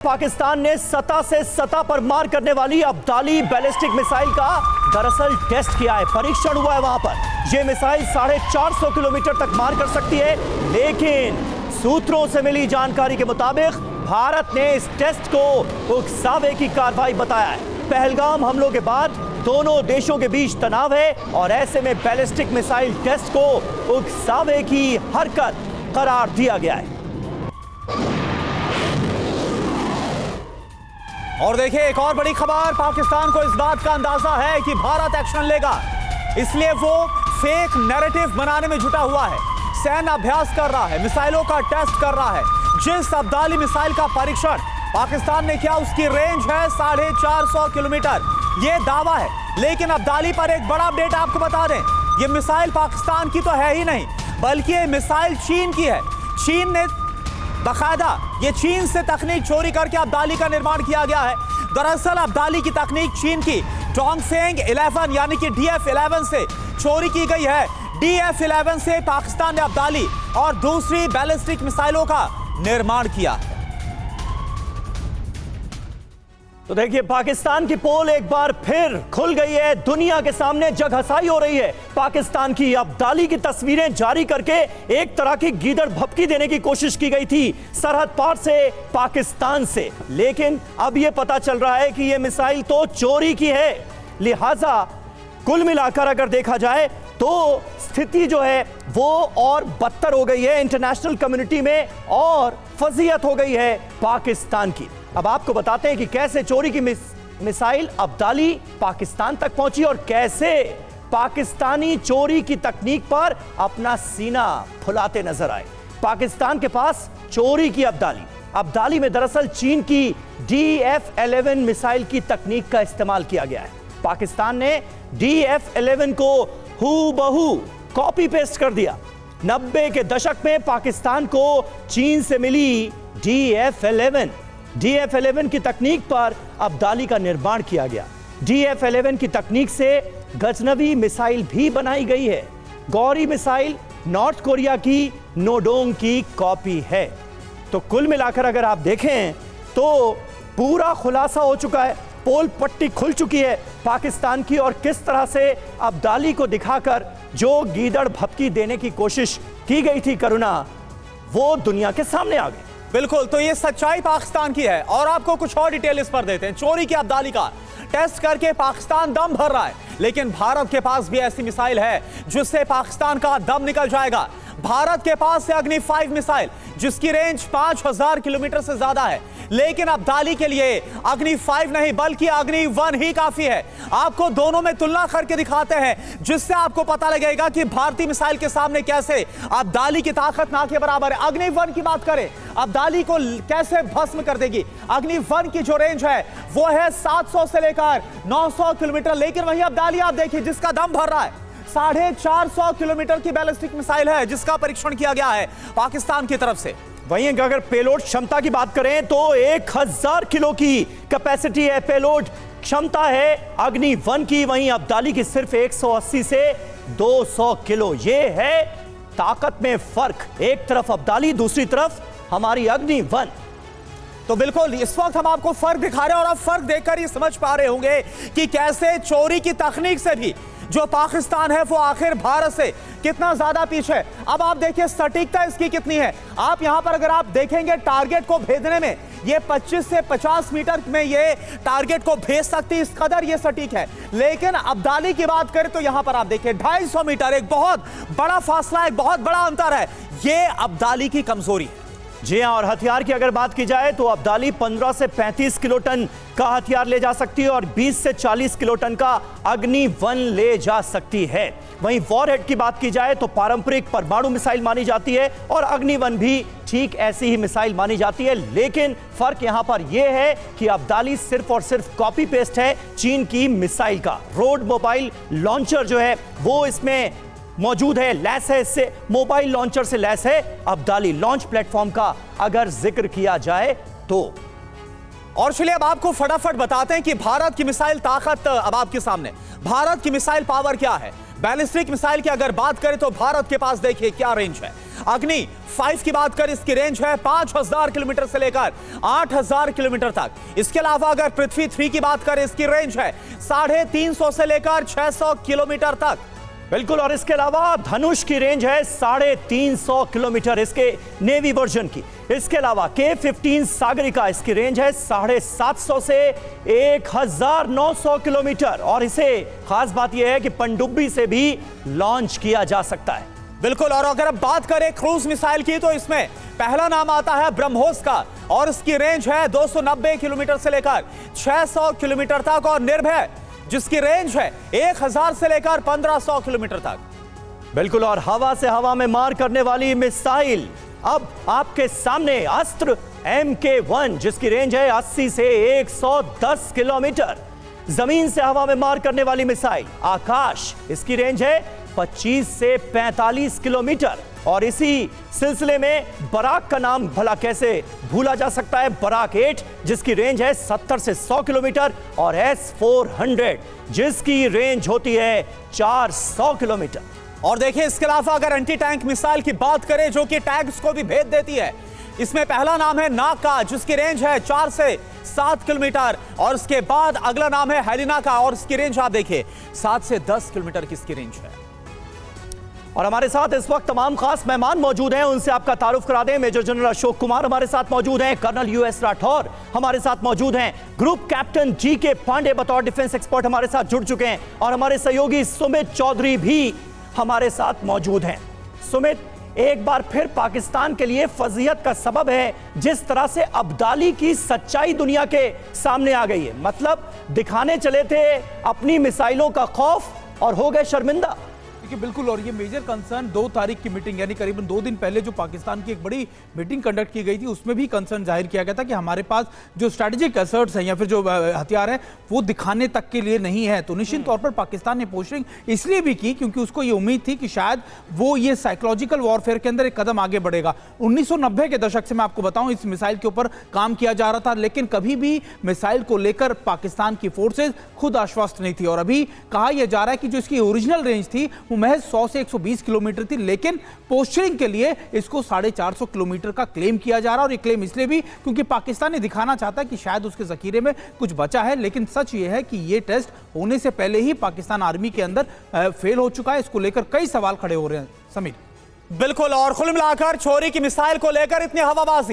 पाकिस्तान ने सतह से सतह पर मार करने वाली अब्दाली बैलिस्टिक मिसाइल का दरअसल टेस्ट किया है, परीक्षण हुआ है। वहां पर यह मिसाइल 450 किलोमीटर तक मार कर सकती है, लेकिन सूत्रों से मिली जानकारी के मुताबिक भारत ने इस टेस्ट को उकसावे की कार्रवाई बताया है। पहलगाम हमलों के बाद दोनों देशों के बीच तनाव है और ऐसे में बैलिस्टिक मिसाइल टेस्ट को उकसावे की हरकत करार दिया गया है। और देखिए, एक और बड़ी खबर, पाकिस्तान को इस बात का अंदाजा है कि भारत एक्शन लेगा, इसलिए वो फेक नैरेटिव बनाने में जुटा हुआ है। सैन्य अभ्यास कर रहा है, मिसाइलों का टेस्ट कर रहा है। जिस अब्दाली मिसाइल का परीक्षण पाकिस्तान ने किया, उसकी रेंज है 450 किलोमीटर, यह दावा है। लेकिन अब्दाली पर एक बड़ा अपडेट आपको बता दें, यह मिसाइल पाकिस्तान की तो है ही नहीं, बल्कि यह मिसाइल चीन की है। चीन ने बाकायदा ये चीन से तकनीक चोरी करके अब्दाली का निर्माण किया गया है। दरअसल अब्दाली की तकनीक चीन की डोंगफेंग 11 यानी कि DF-11 से चोरी की गई है। DF-11 से पाकिस्तान ने अब्दाली और दूसरी बैलिस्टिक मिसाइलों का निर्माण किया है। तो देखिए, पाकिस्तान की पोल एक बार फिर खुल गई है, दुनिया के सामने जगहसाई हो रही है। पाकिस्तान की अब्दाली की तस्वीरें जारी करके एक तरह की गीदड़ भपकी देने की कोशिश की गई थी सरहद पार से पाकिस्तान से, लेकिन अब यह पता चल रहा है कि यह मिसाइल तो चोरी की है। लिहाजा कुल मिलाकर अगर देखा जाए तो स्थिति जो है वो और बदतर हो गई है इंटरनेशनल कम्युनिटी में, और फजीहत हो गई है पाकिस्तान की। अब आपको बताते हैं कि कैसे चोरी की मिसाइल अब्दाली पाकिस्तान तक पहुंची और कैसे पाकिस्तानी चोरी की तकनीक पर अपना सीना फुलाते नजर आए। पाकिस्तान के पास चोरी की अब्दाली में दरअसल चीन की DF-11 मिसाइल की तकनीक का इस्तेमाल किया गया है। पाकिस्तान ने DF-11 को हूबहू कॉपी पेस्ट कर दिया। 90 के दशक में पाकिस्तान को चीन से मिली DF-11 की तकनीक पर अब्दाली का निर्माण किया गया। DF-11 की तकनीक से गजनवी मिसाइल भी बनाई गई है। गौरी मिसाइल नॉर्थ कोरिया की नोडोंग की कॉपी है। तो कुल मिलाकर अगर आप देखें तो पूरा खुलासा हो चुका है, पोल पट्टी खुल चुकी है पाकिस्तान की, और किस तरह से अब्दाली को दिखाकर जो गीदड़ भपकी देने की कोशिश की गई थी करुणा, वो दुनिया के सामने आ गई। बिल्कुल, तो ये सच्चाई पाकिस्तान की है। और आपको कुछ और डिटेल इस पर देते हैं। चोरी की अब्दाली का टेस्ट करके पाकिस्तान दम भर रहा है, लेकिन भारत के पास भी ऐसी मिसाइल है जिससे पाकिस्तान का दम निकल जाएगा। भारत के पास है अग्नि 5 मिसाइल, जिसकी रेंज 5000 किलोमीटर से ज्यादा है, लेकिन अब्दाली के लिए अग्नि 5 नहीं बल्कि अग्नि 1 ही काफी है। आपको दोनों में तुलना करके दिखाते हैं, जिससे आपको पता लगेगा कि भारतीय मिसाइल के सामने कैसे अब्दाली की ताकत ना के बराबर है। अग्नि 1 की बात करें, अब्दाली को कैसे भस्म कर देगी। अग्नि 1 की जो रेंज है वो है 700 से लेकर 900 किलोमीटर, लेकिन वही अब्दाली आप देखिए जिसका दम भर रहा है 450 किलोमीटर की बैलिस्टिक मिसाइल है, जिसका परीक्षण किया गया है पाकिस्तान की तरफ से। वहीं अगर पेलोड क्षमता की बात करें तो 1000 किलो की कैपेसिटी है, पेलोड क्षमता है अग्नि 1 की। वहीं अब्दाली की सिर्फ 180 से 200 किलो। यह है ताकत में फर्क, एक तरफ अब्दाली, दूसरी तरफ हमारी अग्नि 1। तो बिल्कुल इस वक्त हम आपको फर्क दिखा रहे हैं, और आप फर्क देखकर ये समझ पा रहे होंगे कि कैसे चोरी की तकनीक से भी जो पाकिस्तान है वो आखिर भारत से कितना ज्यादा पीछे। अब आप देखिए सटीकता इसकी कितनी है। आप यहां पर अगर आप देखेंगे टारगेट को भेजने में ये 25 से 50 मीटर में ये टारगेट को भेज सकती है, इस कदर ये सटीक है। लेकिन अब्दाली की बात करें तो यहां पर आप देखिए 250 मीटर, एक बहुत बड़ा फासला, एक बहुत बड़ा अंतर है। ये अब्दाली की कमजोरी है। जी हां, और हथियार की अगर बात की जाए तो अब्दाली 15 से 35 किलो टन का हथियार ले जा सकती है और 20 से 40 किलो टन का अग्नि 1 ले जा सकती है। वहीं वॉरहेड की बात की जाए तो पारंपरिक परमाणु मिसाइल मानी जाती है और अग्नि 1 भी ठीक ऐसी ही मिसाइल मानी जाती है, लेकिन फर्क यहां पर यह है कि अब्दाली सिर्फ और सिर्फ कॉपी पेस्ट है चीन की मिसाइल का। रोड मोबाइल लॉन्चर जो है वो इसमें मौजूद है, लैस है, इससे मोबाइल लॉन्चर से लैस है अब्दाली। लॉन्च प्लेटफॉर्म का अगर जिक्र किया जाए तो, और चलिए अब आपको फटाफट बताते हैं कि भारत की मिसाइल ताकत अब आपके सामने, भारत की मिसाइल पावर क्या है। बैलिस्टिक मिसाइल की अगर बात करें तो भारत के पास देखिए क्या रेंज है। अग्नि 5 की बात करें, इसकी रेंज है 5000 किलोमीटर से लेकर 8000 किलोमीटर तक। इसके अलावा अगर पृथ्वी 3 की बात करें, इसकी रेंज है 350 से लेकर 600 किलोमीटर तक। बिल्कुल, और इसके अलावा धनुष की रेंज है 350 किलोमीटर इसके नेवी वर्जन की। इसके अलावा K-15 सागरिका, इसकी रेंज है 750 से 1900 किलोमीटर, और इसे खास बात यह है कि पनडुब्बी से भी लॉन्च किया जा सकता है। बिल्कुल, और अगर अब बात करें क्रूज मिसाइल की, तो इसमें पहला नाम आता है ब्रह्मोस का, और इसकी रेंज है 290 किलोमीटर से लेकर 600 किलोमीटर तक, और निर्भय जिसकी रेंज है 1000 से लेकर 1500 किलोमीटर तक। बिल्कुल, और हवा से हवा में मार करने वाली मिसाइल अब आपके सामने अस्त्र MK1, जिसकी रेंज है 80 से 110 किलोमीटर। जमीन से हवा में मार करने वाली मिसाइल आकाश, इसकी रेंज है 25 से 45 किलोमीटर। और इसी सिलसिले में बराक का नाम भला कैसे भूला जा सकता है, बराक 8, जिसकी रेंज है 70 से 100 किलोमीटर, और S-400, जिसकी रेंज होती है 400 किलोमीटर। और देखिए, इसके अलावा अगर एंटी टैंक मिसाइल की बात करें, जो कि टैंक्स को भी भेद देती है, इसमें पहला नाम है नाग का, जिसकी रेंज है 4 से 7 किलोमीटर, और इसके बाद अगला नाम है हेलिना का, और इसकी रेंज आप देखिए 7 से 10 किलोमीटर की इसकी रेंज है। और हमारे साथ इस वक्त तमाम खास मेहमान मौजूद हैं, उनसे आपका तारुफ करा दें। मेजर जनरल अशोक कुमार हमारे साथ मौजूद हैं, कर्नल US राठौर हमारे साथ मौजूद हैं, ग्रुप कैप्टन GK पांडे बतौर डिफेंस एक्सपर्ट हमारे साथ जुड़ चुके हैं, और हमारे सहयोगी सुमित चौधरी भी हमारे साथ मौजूद हैं। सुमित, एक बार फिर पाकिस्तान के लिए फजीहत का सबब है जिस तरह से अब्दाली की सच्चाई दुनिया के सामने आ गई है। मतलब दिखाने चले थे अपनी मिसाइलों का खौफ और हो गए शर्मिंदा। बिल्कुल, और ये मेजर कंसर्न 2 तारीख की मीटिंग यानी करीबन 2 दिन पहले जो पाकिस्तान की एक बड़ी मीटिंग कंडक्ट की गई थी, उसमें भी कंसर्न जाहिर किया गया था कि हमारे पास जो स्ट्रैटेजिक असर्ट्स हैं या फिर जो हथियार हैं वो दिखाने तक के लिए नहीं है। तो निश्चित तौर पर पाकिस्तान ने पोस्टिंग इसलिए भी की क्योंकि उसको ये उम्मीद थी कि शायद वो ये साइकोलॉजिकल वॉरफेयर के अंदर एक कदम आगे बढ़ेगा। 1990 के दशक से मैं आपको बताऊं इस मिसाइल के ऊपर काम किया जा रहा था, लेकिन कभी भी मिसाइल को लेकर पाकिस्तान की फोर्सेज खुद आश्वस्त नहीं थी। और अभी कहा यह जा रहा है कि जो इसकी ओरिजिनल रेंज थी वो महज 100 से 120 किलोमीटर थी, लेकिन पोस्चरिंग के लिए इसको 450 किलोमीटर का क्लेम किया जा रहा है। और ये क्लेम इसलिए भी क्योंकि पाकिस्तान ने दिखाना चाहता है कि शायद उसके जखीरे में कुछ बचा है, लेकिन सच ये है कि ये टेस्ट होने से पहले ही पाकिस्तान आर्मी के अंदर फेल हो चुका है। इसको लेकर कई सवाल खड़े हो रहे हैं। समीर, बिल्कुल, और कुल मिलाकर छोरी की मिसाइल को लेकर इतनी हवाबाजी